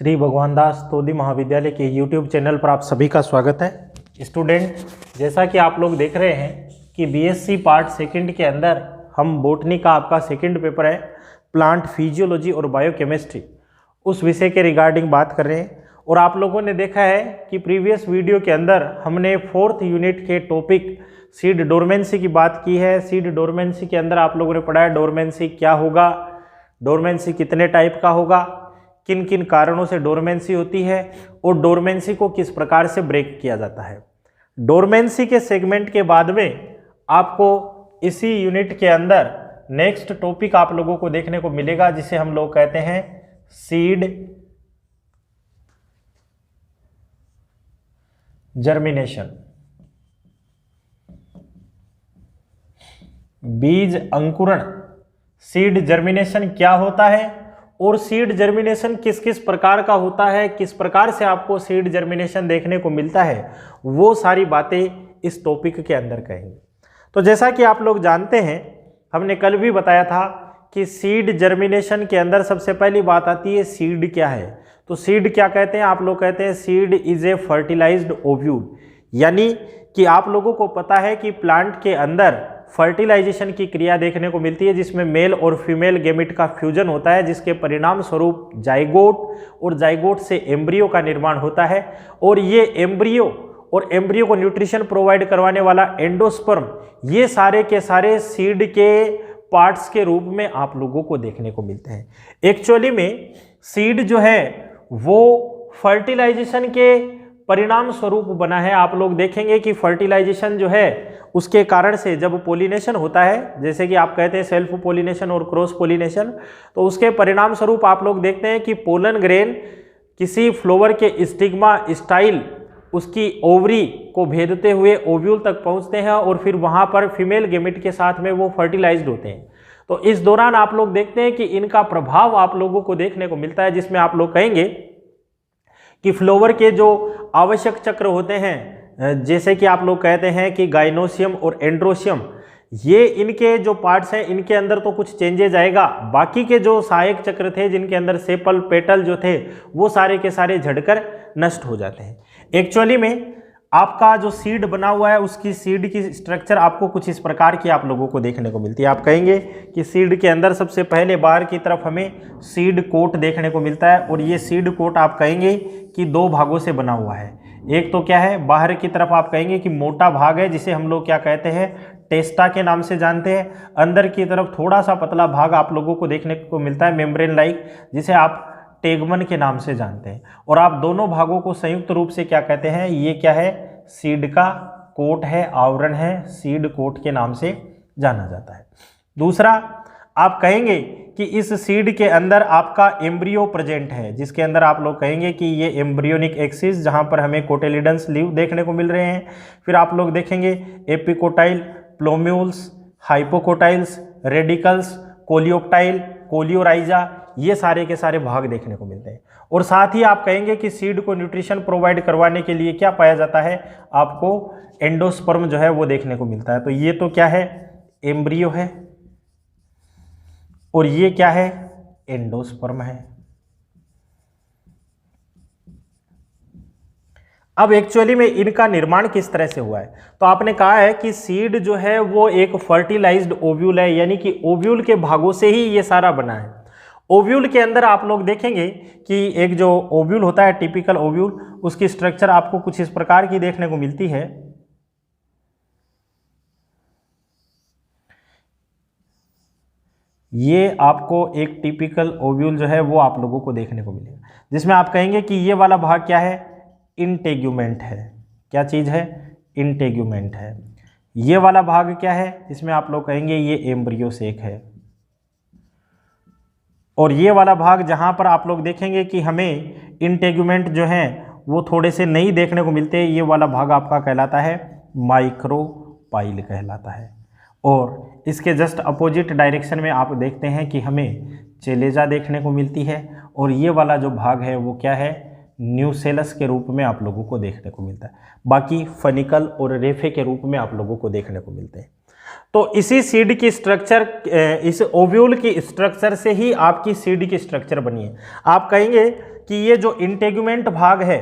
श्री भगवान दास तोदी महाविद्यालय के YouTube चैनल पर आप सभी का स्वागत है। स्टूडेंट, जैसा कि आप लोग देख रहे हैं कि बीएससी पार्ट सेकंड के अंदर हम बॉटनी का आपका सेकंड पेपर है प्लांट फिजियोलॉजी और बायोकेमिस्ट्री, उस विषय के रिगार्डिंग बात कर रहे हैं। और आप लोगों ने देखा है कि प्रीवियस वीडियो के अंदर हमने 4th यूनिट के टॉपिक सीड डोरमेंसी की बात की है। सीड डोरमेंसी के अंदर आप लोगों ने पढ़ा है डोरमेंसी क्या होगा, डोरमेंसी कितने टाइप का होगा, किन किन कारणों से डोरमेंसी होती है और डोरमेंसी को किस प्रकार से ब्रेक किया जाता है। डोरमेंसी के सेगमेंट के बाद में आपको इसी यूनिट के अंदर नेक्स्ट टॉपिक आप लोगों को देखने को मिलेगा जिसे हम लोग कहते हैं सीड जर्मिनेशन, बीज अंकुरण। सीड जर्मिनेशन क्या होता है और सीड जर्मिनेशन किस किस प्रकार का होता है, किस प्रकार से आपको सीड जर्मिनेशन देखने को मिलता है, वो सारी बातें इस टॉपिक के अंदर कहेंगे। तो जैसा कि आप लोग जानते हैं, हमने कल भी बताया था कि सीड जर्मिनेशन के अंदर सबसे पहली बात आती है सीड क्या है। तो सीड क्या कहते हैं, आप लोग कहते हैं seed is a fertilised ovule, यानी कि आप लोगों को पता है कि प्लांट के अंदर फर्टिलाइजेशन की क्रिया देखने को मिलती है जिसमें मेल और फीमेल गैमेट का फ्यूजन होता है, जिसके परिणाम स्वरूप जाइगोट और जाइगोट से एम्ब्रियो का निर्माण होता है। और ये एम्ब्रियो और एम्ब्रियो को न्यूट्रिशन प्रोवाइड करवाने वाला एंडोस्पर्म, ये सारे के सारे सीड के पार्ट्स के रूप में आप लोगों को देखने को मिलते हैं। एक्चुअली में सीड जो है वो फर्टिलाइजेशन के परिणाम स्वरूप बना है। आप लोग देखेंगे कि फर्टिलाइजेशन जो है उसके कारण से जब पोलिनेशन होता है, जैसे कि आप कहते हैं सेल्फ पोलिनेशन और क्रॉस पोलिनेशन, तो उसके परिणाम स्वरूप आप लोग देखते हैं कि पोलन ग्रेन किसी फ्लावर के स्टिग्मा स्टाइल उसकी ओवरी को भेदते हुए ओव्यूल तक पहुंचते हैं और फिर वहां पर फीमेल गैमेट के साथ में वो फर्टिलाइज्ड होते हैं। तो इस दौरान आप लोग देखते हैं कि इनका प्रभाव आप लोगों को देखने को मिलता है, जिसमें आप लोग कहेंगे कि फ्लावर के जो आवश्यक चक्र होते हैं, जैसे कि आप लोग कहते हैं कि गाइनोसियम और एंड्रोसियम, ये इनके जो पार्ट्स हैं इनके अंदर तो कुछ चेंजेज आएगा, बाकी के जो सहायक चक्र थे जिनके अंदर सेपल पेटल जो थे वो सारे के सारे झड़कर नष्ट हो जाते हैं। एक्चुअली में आपका जो सीड बना हुआ है उसकी सीड की स्ट्रक्चर आपको कुछ इस प्रकार की आप लोगों को देखने को मिलती है। आप कहेंगे कि सीड के अंदर सबसे पहले बाहर की तरफ हमें सीड कोट देखने को मिलता है और ये सीड कोट आप कहेंगे कि दो भागों से बना हुआ है। एक तो क्या है, बाहर की तरफ आप कहेंगे कि मोटा भाग है जिसे हम लोग क्या कहते हैं टेस्टा के नाम से जानते हैं। अंदर की तरफ थोड़ा सा पतला भाग आप लोगों को देखने को मिलता है मेम्ब्रेन लाइक, जिसे आप टेगमन के नाम से जानते हैं। और आप दोनों भागों को संयुक्त रूप से क्या कहते हैं, ये क्या है सीड का कोट है, आवरण है, सीड कोट के नाम से जाना जाता है। दूसरा आप कहेंगे कि इस सीड के अंदर आपका एम्ब्रियो प्रेजेंट है, जिसके अंदर आप लोग कहेंगे कि ये एम्ब्रियोनिक एक्सिस जहां पर हमें कोटेलिडन्स लीव देखने को मिल रहे हैं। फिर आप लोग देखेंगे एपिकोटाइल, प्लोम्यूल्स, हाइपोकोटाइल्स, रेडिकल्स, कोलियोप्टाइल, कोलियोराइजा, ये सारे के सारे भाग देखने को मिलते हैं। और साथ ही आप कहेंगे कि सीड को न्यूट्रिशन प्रोवाइड करवाने के लिए क्या पाया जाता है, आपको एंडोस्पर्म जो है वो देखने को मिलता है। तो ये तो क्या है एम्ब्रियो है और ये क्या है एंडोस्पर्म है। अब एक्चुअली में इनका निर्माण किस तरह से हुआ है, तो आपने कहा है कि सीड जो है वो एक फर्टिलाइज्ड ओव्यूल है, यानी कि ओव्यूल के भागों से ही ये सारा बना है। ओव्यूल के अंदर आप लोग देखेंगे कि एक जो ओव्यूल होता है टिपिकल ओव्यूल, उसकी स्ट्रक्चर आपको कुछ इस प्रकार की देखने को मिलती है। ये आपको एक टिपिकल ओव्यूल जो है वो आप लोगों को देखने को मिलेगा, जिसमें आप कहेंगे कि ये वाला भाग क्या है इंटेग्यूमेंट है। क्या चीज़ है, इंटेग्यूमेंट है। ये वाला भाग क्या है, इसमें आप लोग कहेंगे ये एम्ब्रियो सेक है। और ये वाला भाग जहाँ पर आप लोग देखेंगे कि हमें इंटेग्यूमेंट जो हैं वो थोड़े से नहीं देखने को मिलते, ये वाला भाग आपका कहलाता है माइक्रोपाइल कहलाता है। और इसके जस्ट अपोजिट डायरेक्शन में आप देखते हैं कि हमें चेलेजा देखने को मिलती है। और ये वाला जो भाग है वो क्या है न्यूसेलस के रूप में आप लोगों को देखने को मिलता है। बाकी फनिकल और रेफे के रूप में आप लोगों को देखने को मिलते हैं। तो इसी सीड की स्ट्रक्चर, इस ओव्यूल की स्ट्रक्चर से ही आपकी सीड की स्ट्रक्चर बनी है। आप कहेंगे कि ये जो इंटेगुमेंट भाग है,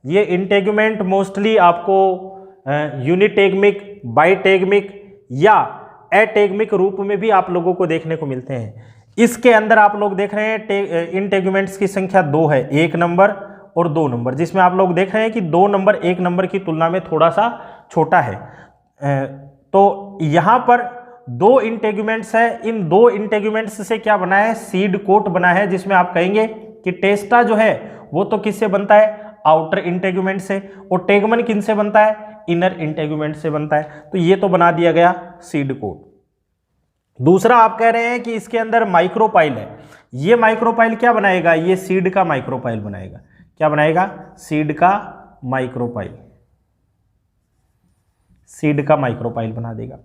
ये इंटेगुमेंट मोस्टली आपको यूनिटेगमिक, बाइटेगमिक या एटेगमिक रूप में भी आप लोगों को देखने को मिलते हैं। इसके अंदर आप लोग देख रहे हैं इंटेगुमेंट्स की संख्या 2 है, 1 नंबर और 2 नंबर, जिसमें आप लोग देख रहे हैं कि 2 नंबर 1 नंबर की तुलना में थोड़ा सा छोटा है। तो यहाँ पर 2 इंटेगुमेंट्स है, इन 2 इंटेगुमेंट्स से क्या बना है, सीड कोट बना है, जिसमें आप कहेंगे कि टेस्टा जो है वो तो किससे बनता है, आउटर इंटेगुमेंट से, और टेगमन किन से बनता है, इनर इंटेगुमेंट से बनता है। तो ये तो बना दिया गया सीड कोट। दूसरा आप कह रहे हैं कि इसके अंदर माइक्रोपाइल है, ये माइक्रोपाइल क्या बनाएगा, ये सीड का माइक्रोपाइल बनाएगा। क्या बनाएगा, सीड का माइक्रोपाइल, सीड का माइक्रोपाइल बना देगा।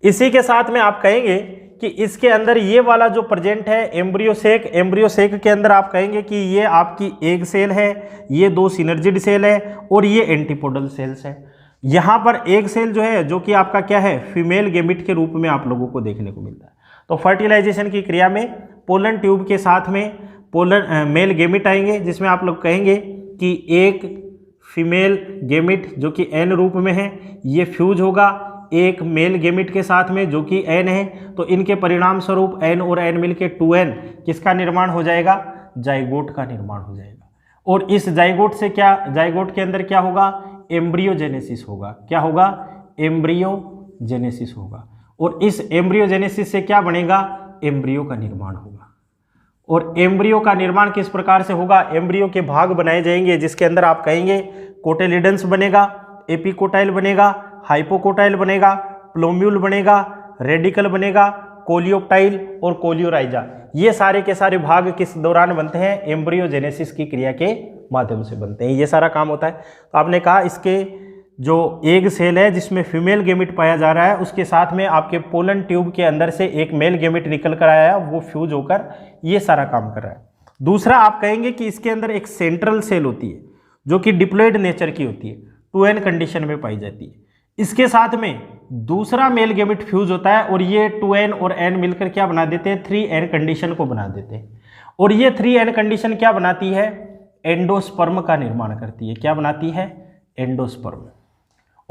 इसी के साथ में आप कहेंगे कि इसके अंदर ये वाला जो प्रेजेंट है एम्ब्रियोसेक, एम्ब्रियोसेक के अंदर आप कहेंगे कि ये आपकी एग सेल है, ये 2 सिनर्जिड सेल है और ये एंटीपोडल सेल्स है। यहाँ पर एग सेल जो है, जो कि आपका क्या है, फीमेल गेमिट के रूप में आप लोगों को देखने को मिलता है। तो फर्टिलाइजेशन की क्रिया में पोलन ट्यूब के साथ में मेल गेमिट आएंगे, जिसमें आप लोग कहेंगे कि एक फीमेल गेमिट जो कि एन रूप में है, ये फ्यूज होगा एक मेल गेमिट के साथ में जो कि एन है। तो इनके परिणाम स्वरूप एन और एन मिलके 2n किसका निर्माण हो जाएगा, जाइगोट का निर्माण हो जाएगा। और इस जाइगोट से क्या, जाइगोट के अंदर क्या होगा, एम्ब्रियोजेनेसिस होगा। क्या होगा, एम्ब्रियोजेनेसिस होगा। और इस एम्ब्रियोजेनेसिस से क्या बनेगा, एम्ब्रियो का निर्माण होगा। और एम्ब्रियो का निर्माण किस प्रकार से होगा, एम्ब्रियो के भाग बनाए जाएंगे, जिसके अंदर आप कहेंगे कोटेलिडन्स बनेगा, एपिकोटाइल बनेगा, हाइपोकोटाइल बनेगा, प्लोम्यूल बनेगा, रेडिकल बनेगा, कोलियोप्टाइल और कोलियोराइजा। ये सारे के सारे भाग किस दौरान बनते हैं, एम्ब्रियोजेनेसिस की क्रिया के माध्यम से बनते हैं। ये सारा काम होता है। तो आपने कहा इसके जो एग सेल है जिसमें फीमेल गेमिट पाया जा रहा है, उसके साथ में आपके पोलन ट्यूब के अंदर से एक मेल गेमिट निकल कर आया है, वो फ्यूज होकर ये सारा काम कर रहा है। दूसरा आप कहेंगे कि इसके अंदर एक सेंट्रल सेल होती है जो कि डिप्लॉयड नेचर की होती है, 2n कंडीशन में पाई जाती है। इसके साथ में दूसरा मेल गेमिट फ्यूज होता है और ये 2n और n मिलकर क्या बना देते हैं, 3n कंडीशन को बना देते हैं। और ये 3n कंडीशन क्या बनाती है, एंडोस्पर्म का निर्माण करती है। क्या बनाती है, एंडोस्पर्म।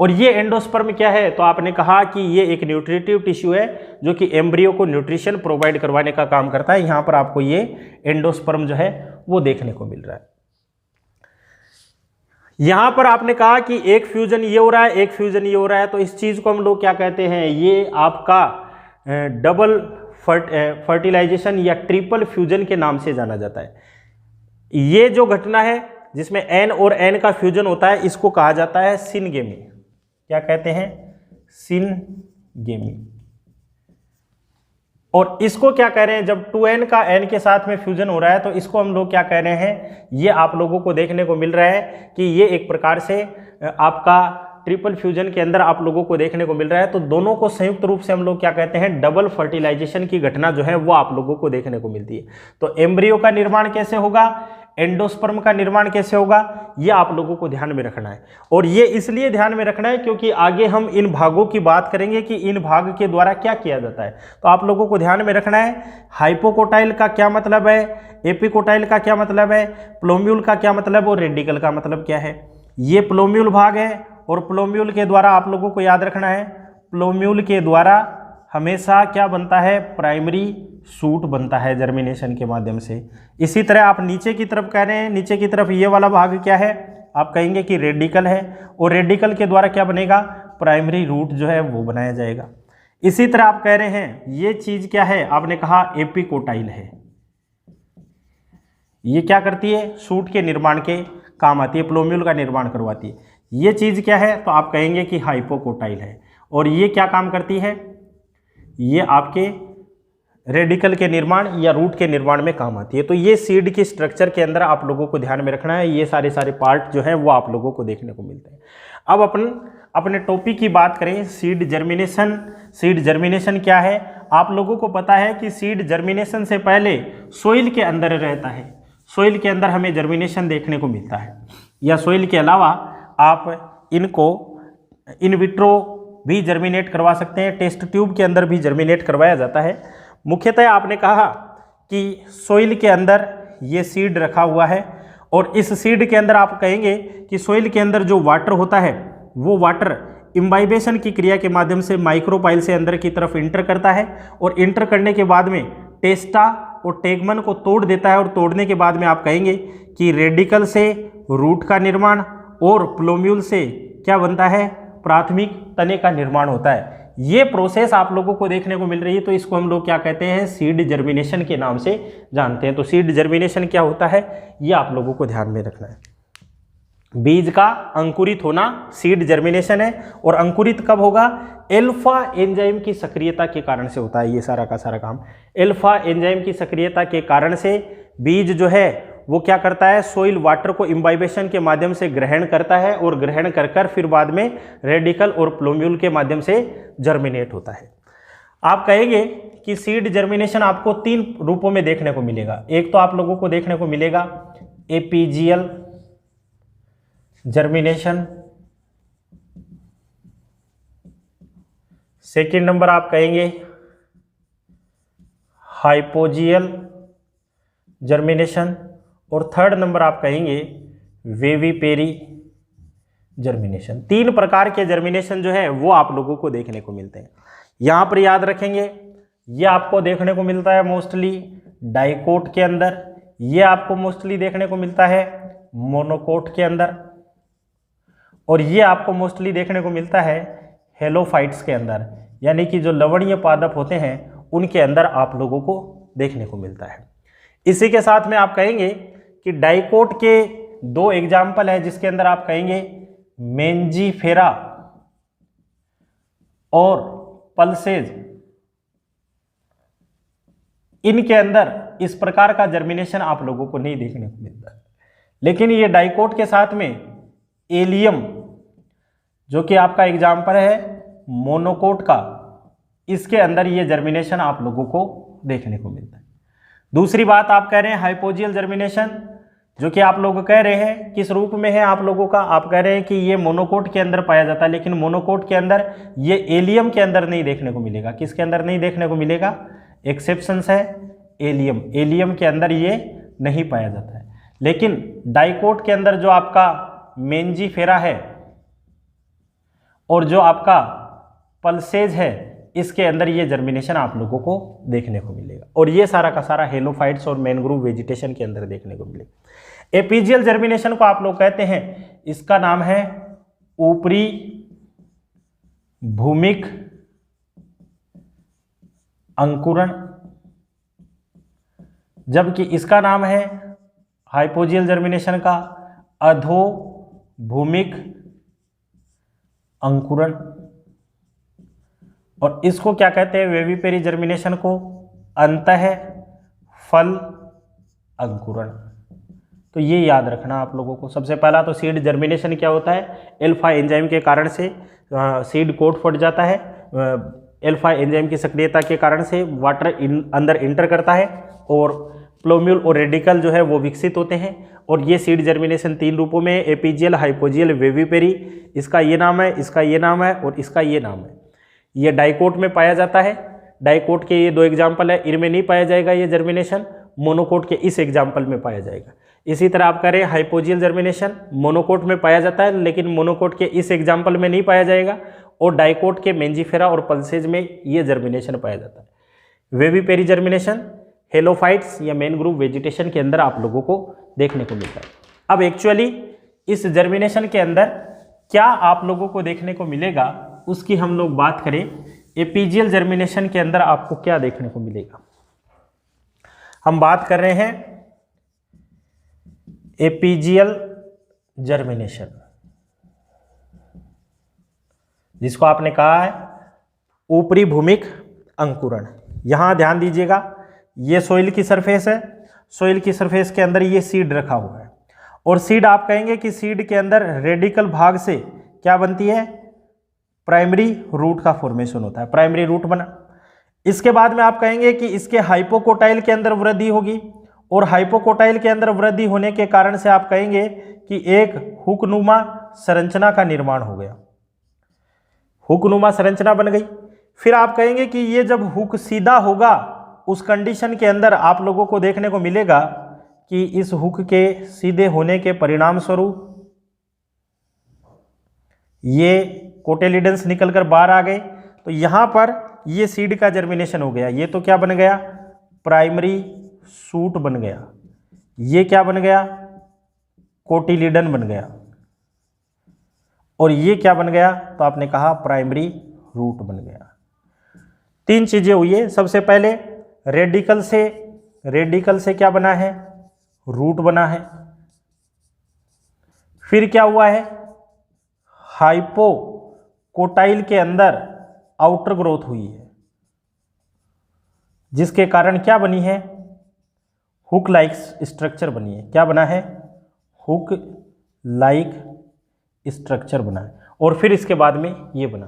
और ये एंडोस्पर्म क्या है, तो आपने कहा कि ये एक न्यूट्रिटिव टिश्यू है जो कि एम्ब्रियो को न्यूट्रिशन प्रोवाइड करवाने का काम करता है। यहाँ पर आपको ये एंडोस्पर्म जो है वो देखने को मिल रहा है। यहाँ पर आपने कहा कि एक फ्यूजन ये हो रहा है, एक फ्यूजन ये हो रहा है, तो इस चीज़ को हम लोग क्या कहते हैं, ये आपका डबल फर्टिलाइजेशन या ट्रिपल फ्यूजन के नाम से जाना जाता है। ये जो घटना है जिसमें n और n का फ्यूजन होता है, इसको कहा जाता है सिनगेमी। क्या कहते हैं, सिनगेमी। और इसको क्या कह रहे हैं, जब 2n का n के साथ में फ्यूजन हो रहा है, तो इसको हम लोग क्या कह रहे हैं, ये आप लोगों को देखने को मिल रहा है कि ये एक प्रकार से आपका ट्रिपल फ्यूजन के अंदर आप लोगों को देखने को मिल रहा है। तो दोनों को संयुक्त रूप से हम लोग क्या कहते हैं, डबल फर्टिलाइजेशन की घटना जो है वो आप लोगों को देखने को मिलती है। तो एम्ब्रियो का निर्माण कैसे होगा, एंडोस्पर्म का निर्माण कैसे होगा, ये आप लोगों को ध्यान में रखना है। और ये इसलिए ध्यान में रखना है क्योंकि आगे हम इन भागों की बात करेंगे कि इन भाग के द्वारा क्या किया जाता है। तो आप लोगों को ध्यान में रखना है, हाइपोकोटाइल का क्या मतलब है, एपिकोटाइल का क्या मतलब है, प्लोम्यूल का क्या मतलब और रेडिकल का मतलब क्या है। ये प्लोम्यूल भाग है और प्लोम्यूल के द्वारा आप लोगों को याद रखना है, प्लोम्यूल के द्वारा हमेशा क्या बनता है, प्राइमरी सूट बनता है जर्मिनेशन के माध्यम से। इसी तरह आप नीचे की तरफ कह रहे हैं, नीचे की तरफ ये वाला भाग क्या है, आप कहेंगे कि रेडिकल है, और रेडिकल के द्वारा क्या बनेगा, प्राइमरी रूट जो है वो बनाया जाएगा। इसी तरह आप कह रहे हैं ये चीज क्या है, आपने कहा एपिकोटाइल है। ये क्या करती है, सूट के निर्माण के काम आती है, प्लोम्यूल का निर्माण करवाती है। ये चीज क्या है, तो आप कहेंगे कि हाइपोकोटाइल है। और ये क्या काम करती है, ये आपके रेडिकल के निर्माण या रूट के निर्माण में काम आती है। तो ये सीड की स्ट्रक्चर के अंदर आप लोगों को ध्यान में रखना है, ये सारे पार्ट जो है वो आप लोगों को देखने को मिलते हैं। अब अपने टॉपिक की बात करें, सीड जर्मिनेशन। सीड जर्मिनेशन क्या है, आप लोगों को पता है कि सीड जर्मिनेशन से पहले सोइल के अंदर रहता है। सोइल के अंदर हमें जर्मिनेशन देखने को मिलता है, या सोइल के अलावा आप इनको इन विट्रो भी जर्मिनेट करवा सकते हैं, टेस्ट ट्यूब के अंदर भी जर्मिनेट करवाया जाता है। मुख्यतः आपने कहा कि सोइल के अंदर ये सीड रखा हुआ है और इस सीड के अंदर आप कहेंगे कि सोइल के अंदर जो वाटर होता है वो वाटर इम्बाइबेशन की क्रिया के माध्यम से माइक्रोपाइल से अंदर की तरफ इंटर करता है और इंटर करने के बाद में टेस्टा और टेगमन को तोड़ देता है और तोड़ने के बाद में आप कहेंगे कि रेडिकल से रूट का निर्माण और प्लोम्यूल से क्या बनता है, प्राथमिक तने का निर्माण होता है। ये प्रोसेस आप लोगों को देखने को मिल रही है, तो इसको हम लोग क्या कहते हैं, सीड जर्मिनेशन के नाम से जानते हैं। तो सीड जर्मिनेशन क्या होता है ये आप लोगों को ध्यान में रखना है। बीज का अंकुरित होना सीड जर्मिनेशन है, और अंकुरित कब होगा, एल्फा एंजाइम की सक्रियता के कारण से होता है। ये सारा का सारा काम एल्फा एंजाइम की सक्रियता के कारण से बीज जो है वो क्या करता है, सोइल वाटर को इम्बाइबेशन के माध्यम से ग्रहण करता है और ग्रहण कर फिर बाद में रेडिकल और प्लोम्यूल के माध्यम से जर्मिनेट होता है। आप कहेंगे कि सीड जर्मिनेशन आपको 3 रूपों में देखने को मिलेगा। एक तो आप लोगों को देखने को मिलेगा एपीजियल जर्मिनेशन, सेकेंड नंबर आप कहेंगे हाइपोजियल जर्मिनेशन, और थर्ड नंबर आप कहेंगे वेविपेरी जर्मिनेशन। 3 प्रकार के जर्मिनेशन जो है वो आप लोगों को देखने को मिलते हैं। यहां पर याद रखेंगे ये आपको देखने को मिलता है मोस्टली डाइकोट के अंदर, ये आपको मोस्टली देखने को मिलता है मोनोकोट के अंदर, और ये आपको मोस्टली देखने को मिलता है हेलोफाइट्स के अंदर, यानी कि जो लवणीय पादप होते हैं उनके अंदर आप लोगों को देखने को मिलता है। इसी के साथ में आप कहेंगे कि डाइकोट के 2 एग्जाम्पल है जिसके अंदर आप कहेंगे मेंजीफेरा और पल्सेज, इनके अंदर इस प्रकार का जर्मिनेशन आप लोगों को नहीं देखने को मिलता है। लेकिन ये डाइकोट के साथ में एलियम जो कि आपका एग्जाम्पल है मोनोकोट का, इसके अंदर ये जर्मिनेशन आप लोगों को देखने को मिलता है। दूसरी बात आप कह रहे हैं हाइपोजियल जर्मिनेशन, जो कि आप लोग कह रहे हैं किस रूप में है आप लोगों का, आप कह रहे हैं कि ये मोनोकोट के अंदर पाया जाता है, लेकिन मोनोकोट के अंदर ये एलियम के अंदर नहीं देखने को मिलेगा। किसके अंदर नहीं देखने को मिलेगा, एक्सेप्शंस है एलियम, एलियम के अंदर ये नहीं पाया जाता है। लेकिन डाइकोट के अंदर जो आपका मेंजीफेरा है और जो आपका पल्सेज है, इसके अंदर ये जर्मिनेशन आप लोगों को देखने को मिलेगा, और ये सारा का सारा हेलोफाइट्स और मैनग्रोव वेजिटेशन के अंदर देखने को मिलेगा। एपीजियल जर्मिनेशन को आप लोग कहते हैं, इसका नाम है ऊपरी भूमिक अंकुरण, जबकि इसका नाम है हाइपोजियल जर्मिनेशन का अधोभूमिक अंकुरण, और इसको क्या कहते हैं, वेविपेरी जर्मिनेशन को अंतः फल अंकुरण। तो ये याद रखना आप लोगों को। सबसे पहला तो सीड जर्मिनेशन क्या होता है, एल्फा एंजाइम के कारण से सीड कोट फट जाता है, एल्फा एंजाइम की सक्रियता के कारण से वाटर अंदर इंटर करता है और प्लोम्यूल और रेडिकल जो है वो विकसित होते हैं। और ये सीड जर्मिनेशन 3 रूपों में, एपीजियल, हाइपोजियल, वेविपेरी। इसका ये नाम है, इसका ये नाम है और इसका ये नाम है। ये डाइकोट में पाया जाता है, डाइकोट के ये 2 एग्जाम्पल है, इनमें नहीं पाया जाएगा ये जर्मिनेशन, मोनोकोट के इस एग्जाम्पल में पाया जाएगा। इसी तरह आप कह रहे हैं हाइपोजियल जर्मिनेशन मोनोकोट में पाया जाता है, लेकिन मोनोकोट के इस एग्जाम्पल में नहीं पाया जाएगा, और डाइकोट के मेंजीफेरा और पल्सेज में ये जर्मिनेशन पाया जाता है। वेविपेरी जर्मिनेशन हेलोफाइट्स या मेन ग्रुप वेजिटेशन के अंदर आप लोगों को देखने को मिलता है। अब एक्चुअली इस जर्मिनेशन के अंदर क्या आप लोगों को देखने को मिलेगा उसकी हम लोग बात करें। एपीजियल जर्मिनेशन के अंदर आपको क्या देखने को मिलेगा, हम बात कर रहे हैं एपीजियल जर्मिनेशन, जिसको आपने कहा है ऊपरी भूमिक अंकुरण। यहां ध्यान दीजिएगा, ये सोइल की सरफेस है, सोइल की सरफेस के अंदर ये सीड रखा हुआ है, और सीड आप कहेंगे कि सीड के अंदर रेडिकल भाग से क्या बनती है, प्राइमरी रूट का फॉर्मेशन होता है, प्राइमरी रूट बना। इसके बाद में आप कहेंगे कि इसके हाइपोकोटाइल के अंदर वृद्धि होगी, और हाइपोकोटाइल के अंदर वृद्धि होने के कारण से आप कहेंगे कि एक हुकनुमा संरचना का निर्माण हो गया, हुकनुमा संरचना बन गई। फिर आप कहेंगे कि ये जब हुक सीधा होगा उस कंडीशन के अंदर आप लोगों को देखने को मिलेगा कि इस हुक के सीधे होने के परिणाम स्वरूप ये कोटेलिडन्स निकलकर बाहर आ गए, तो यहाँ पर ये सीड का जर्मिनेशन हो गया। ये तो क्या बन गया, प्राइमरी सूट बन गया। ये क्या बन गया, कोटिलिडन बन गया। और ये क्या बन गया, तो आपने कहा प्राइमरी रूट बन गया। तीन चीजें हुई है। सबसे पहले रेडिकल से क्या बना है, रूट बना है। फिर क्या हुआ है, हाइपोकोटाइल के अंदर आउटर ग्रोथ हुई है, जिसके कारण क्या बनी है, हुक लाइक स्ट्रक्चर बनी है। क्या बना है, हुक लाइक स्ट्रक्चर बना है। और फिर इसके बाद में ये बना।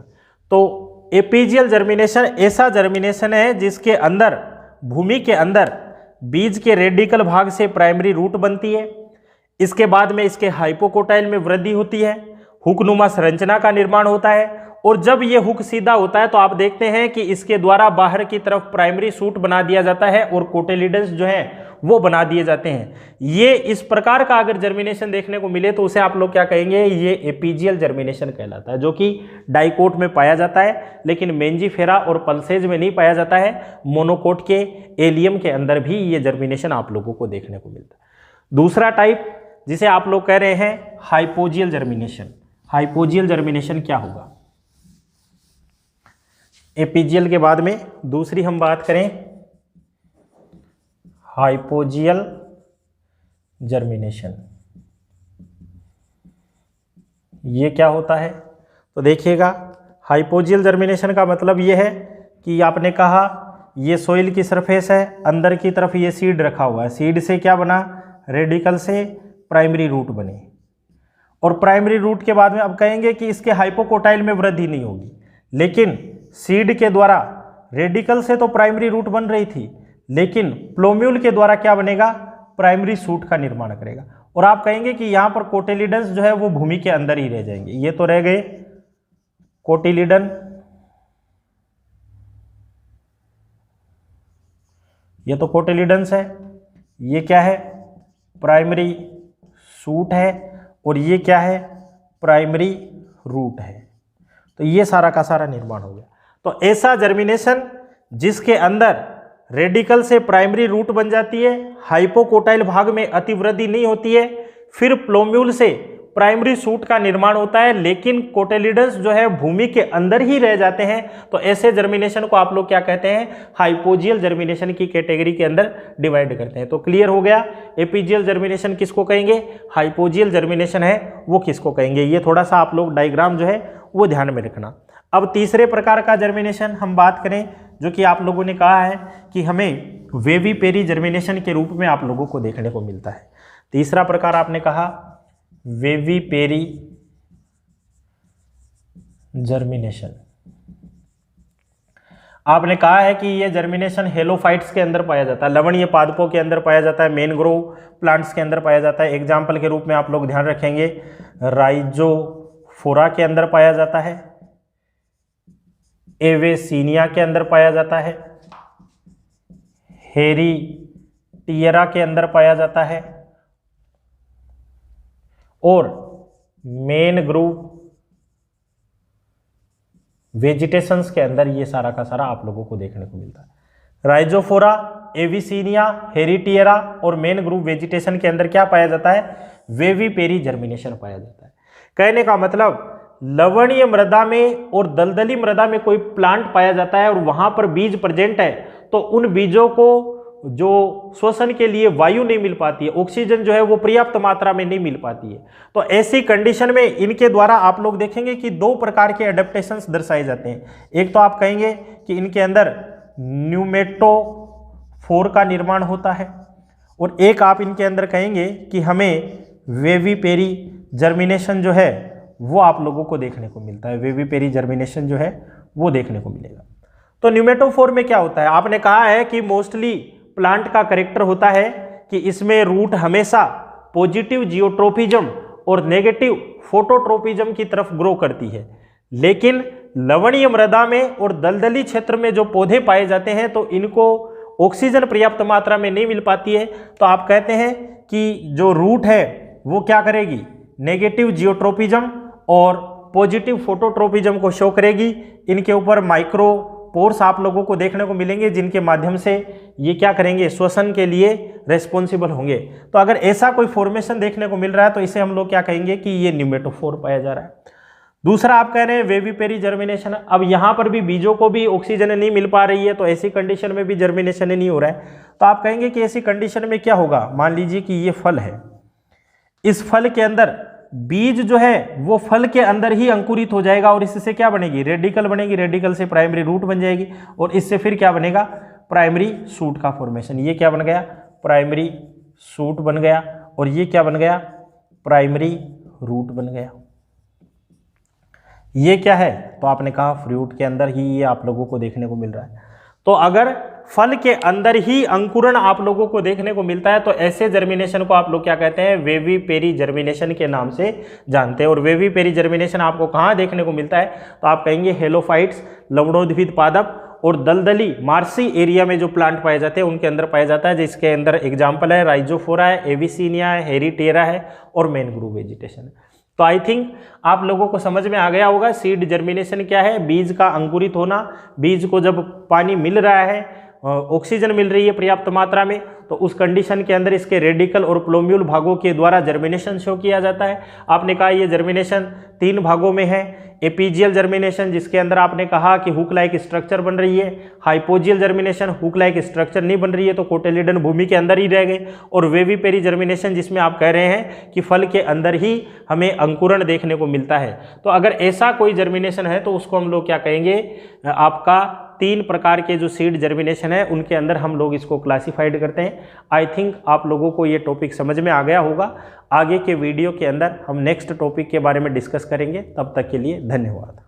तो एपीजियल जर्मिनेशन ऐसा जर्मिनेशन है जिसके अंदर, भूमि के अंदर बीज के रेडिकल भाग से प्राइमरी रूट बनती है। इसके बाद में इसके हाइपोकोटाइल में वृद्धि होती है, हुकनुमा संरचना का निर्माण होता है। और जब ये हुक सीधा होता है तो आप देखते हैं कि इसके द्वारा बाहर की तरफ प्राइमरी सूट बना दिया जाता है और कोटेलिडन्स जो है वो बना दिए जाते हैं। ये इस प्रकार का अगर जर्मिनेशन देखने को मिले तो उसे आप लोग क्या कहेंगे, ये एपीजियल जर्मिनेशन कहलाता है, जो कि डाइकोट में पाया जाता है, लेकिन मेंजीफेरा और पल्सेज में नहीं पाया जाता है। मोनोकोट के एलियम के अंदर भी ये जर्मिनेशन आप लोगों को देखने को मिलता है। दूसरा टाइप जिसे आप लोग कह रहे हैं हाइपोजियल जर्मिनेशन। हाइपोजियल जर्मिनेशन क्या होगा, एपीजियल के बाद में दूसरी हम बात करें हाइपोजियल जर्मिनेशन। ये क्या होता है, तो देखिएगा हाइपोजियल जर्मिनेशन का मतलब ये है कि आपने कहा ये सोइल की सरफेस है, अंदर की तरफ ये सीड रखा हुआ है, सीड से क्या बना, रेडिकल से प्राइमरी रूट बने। और प्राइमरी रूट के बाद में अब कहेंगे कि इसके हाइपोकोटाइल में वृद्धि नहीं होगी, लेकिन सीड के द्वारा रेडिकल से तो प्राइमरी रूट बन रही थी, लेकिन प्लोम्यूल के द्वारा क्या बनेगा, प्राइमरी सूट का निर्माण करेगा। और आप कहेंगे कि यहाँ पर कोटिलिडन्स जो है वो भूमि के अंदर ही रह जाएंगे। ये तो रह गए कोटिलिडन, ये तो कोटिलिडन्स है, ये क्या है, प्राइमरी सूट है, और ये क्या है, प्राइमरी रूट है। तो ये सारा का सारा निर्माण हो गया। तो ऐसा जर्मिनेशन जिसके अंदर रेडिकल से प्राइमरी रूट बन जाती है, हाइपोकोटाइल भाग में अतिवृद्धि नहीं होती है, फिर प्लोम्यूल से प्राइमरी सूट का निर्माण होता है, लेकिन कोटेलिडन्स जो है भूमि के अंदर ही रह जाते हैं। तो ऐसे जर्मिनेशन को आप लोग क्या कहते हैं, हाइपोजियल जर्मिनेशन की कैटेगरी के अंदर डिवाइड करते हैं। तो क्लियर हो गया, एपीजियल जर्मिनेशन किसको कहेंगे, हाइपोजियल जर्मिनेशन है वो किसको कहेंगे। ये थोड़ा सा आप लोग डायग्राम जो है वो ध्यान में रखना। अब तीसरे प्रकार का जर्मिनेशन हम बात करें, जो कि आप लोगों ने कहा है कि हमें वेविपेरी जर्मिनेशन के रूप में आप लोगों को देखने को मिलता है। तीसरा प्रकार आपने कहा वेविपेरी जर्मिनेशन। आपने कहा है कि यह जर्मिनेशन हेलोफाइट्स के अंदर पाया जाता है, लवणीय पादपों के अंदर पाया जाता है, मैनग्रोव प्लांट्स के अंदर पाया जाता है। एग्जाम्पल के रूप में आप लोग ध्यान रखेंगे, राइजोफोरा के अंदर पाया जाता है, एवेसिनिया के अंदर पाया जाता है, हेरिटियरा के अंदर पाया जाता है, और मैनग्रोव वेजिटेशंस के अंदर ये सारा का सारा आप लोगों को देखने को मिलता है। राइजोफोरा, एविसीनिया, हेरिटियरा और मैनग्रोव वेजिटेशन के अंदर क्या पाया जाता है, वेविपेरी जर्मिनेशन पाया जाता है। कहने का मतलब लवणीय मृदा में और दलदली मृदा में कोई प्लांट पाया जाता है और वहां पर बीज प्रेजेंट है, तो उन बीजों को जो श्वसन के लिए वायु नहीं मिल पाती है, ऑक्सीजन जो है वो पर्याप्त मात्रा में नहीं मिल पाती है। तो ऐसी कंडीशन में इनके द्वारा आप लोग देखेंगे कि दो प्रकार के एडेप्टेशंस दर्शाए जाते हैं। एक तो आप कहेंगे कि इनके अंदर न्यूमेटोफोर का निर्माण होता है, और एक आप इनके अंदर कहेंगे कि हमें वेविपेरी जर्मिनेशन जो है वो आप लोगों को देखने को मिलता है। वेविपेरी जर्मिनेशन जो है वो देखने को मिलेगा। तो न्यूमेटोफोर में क्या होता है, आपने कहा है कि मोस्टली प्लांट का कैरेक्टर होता है कि इसमें रूट हमेशा पॉजिटिव जियोट्रोपिज्म और नेगेटिव फोटोट्रोपिज्म की तरफ ग्रो करती है, लेकिन लवणीय मृदा में और दलदली क्षेत्र में जो पौधे पाए जाते हैं तो इनको ऑक्सीजन पर्याप्त मात्रा में नहीं मिल पाती है तो आप कहते हैं कि जो रूट है वो क्या करेगी, नेगेटिव जियोट्रोपिज्म और पॉजिटिव फोटोट्रोपिज्म को शो करेगी। इनके ऊपर माइक्रो पोर्स आप लोगों को देखने को मिलेंगे जिनके माध्यम से ये क्या करेंगे, श्वसन के लिए रेस्पॉन्सिबल होंगे। तो अगर ऐसा कोई फॉर्मेशन देखने को मिल रहा है तो इसे हम लोग क्या कहेंगे कि ये न्यूमेटोफोर पाया जा रहा है। दूसरा आप कह रहे हैं वेविपेरी जर्मिनेशन। अब यहाँ पर भी बीजों को भी ऑक्सीजन नहीं मिल पा रही है तो ऐसी कंडीशन में भी जर्मिनेशन नहीं हो रहा है। तो आप कहेंगे कि ऐसी कंडीशन में क्या होगा, मान लीजिए कि ये फल है, इस फल के अंदर बीज जो है वो फल के अंदर ही अंकुरित हो जाएगा और इससे क्या बनेगी, रेडिकल बनेगी, रेडिकल से प्राइमरी रूट बन जाएगी और इससे फिर क्या बनेगा, प्राइमरी शूट का फॉर्मेशन। ये क्या बन गया, प्राइमरी शूट बन गया और ये क्या बन गया, प्राइमरी रूट बन गया। ये क्या है, तो आपने कहा फ्रूट के अंदर ही ये आप लोगों को देखने को मिल रहा है। तो अगर फल के अंदर ही अंकुरण आप लोगों को देखने को मिलता है तो ऐसे जर्मिनेशन को आप लोग क्या कहते हैं, वेविपेरी जर्मिनेशन के नाम से जानते हैं। और वेविपेरी जर्मिनेशन आपको कहाँ देखने को मिलता है, तो आप कहेंगे हेलोफाइट्स, लवणोद्भिद पादप और दलदली मार्सी एरिया में जो प्लांट पाए जाते हैं उनके अंदर पाया जाता है, जिसके अंदर एग्जाम्पल है राइजोफोरा है, एविसीनिया है, हेरिटेरा है और मैनग्रोव वेजिटेशन है। तो आई थिंक आप लोगों को समझ में आ गया होगा सीड जर्मिनेशन क्या है, बीज का अंकुरित होना। बीज को जब पानी मिल रहा है, ऑक्सीजन मिल रही है पर्याप्त मात्रा में, तो उस कंडीशन के अंदर इसके रेडिकल और प्लोम्यूल भागों के द्वारा जर्मिनेशन शो किया जाता है। आपने कहा ये जर्मिनेशन 3 भागों में है, एपीजियल जर्मिनेशन जिसके अंदर आपने कहा कि हुक लाइक स्ट्रक्चर बन रही है, hypogeal germination hook like structure नहीं बन रही है तो कोटिलिडन भूमि के अंदर ही रह गए, और वेविपेरी जर्मिनेशन जिसमें आप कह रहे हैं कि फल के अंदर ही हमें अंकुरण देखने को मिलता है। तो अगर ऐसा कोई जर्मिनेशन है तो उसको हम लोग क्या कहेंगे, आपका 3 प्रकार के जो सीड जर्मिनेशन है उनके अंदर हम लोग इसको क्लासिफाइड करते हैं। आई थिंक आप लोगों को ये टॉपिक समझ में आ गया होगा। आगे के वीडियो के अंदर हम नेक्स्ट टॉपिक के बारे में डिस्कस करेंगे। तब तक के लिए धन्यवाद।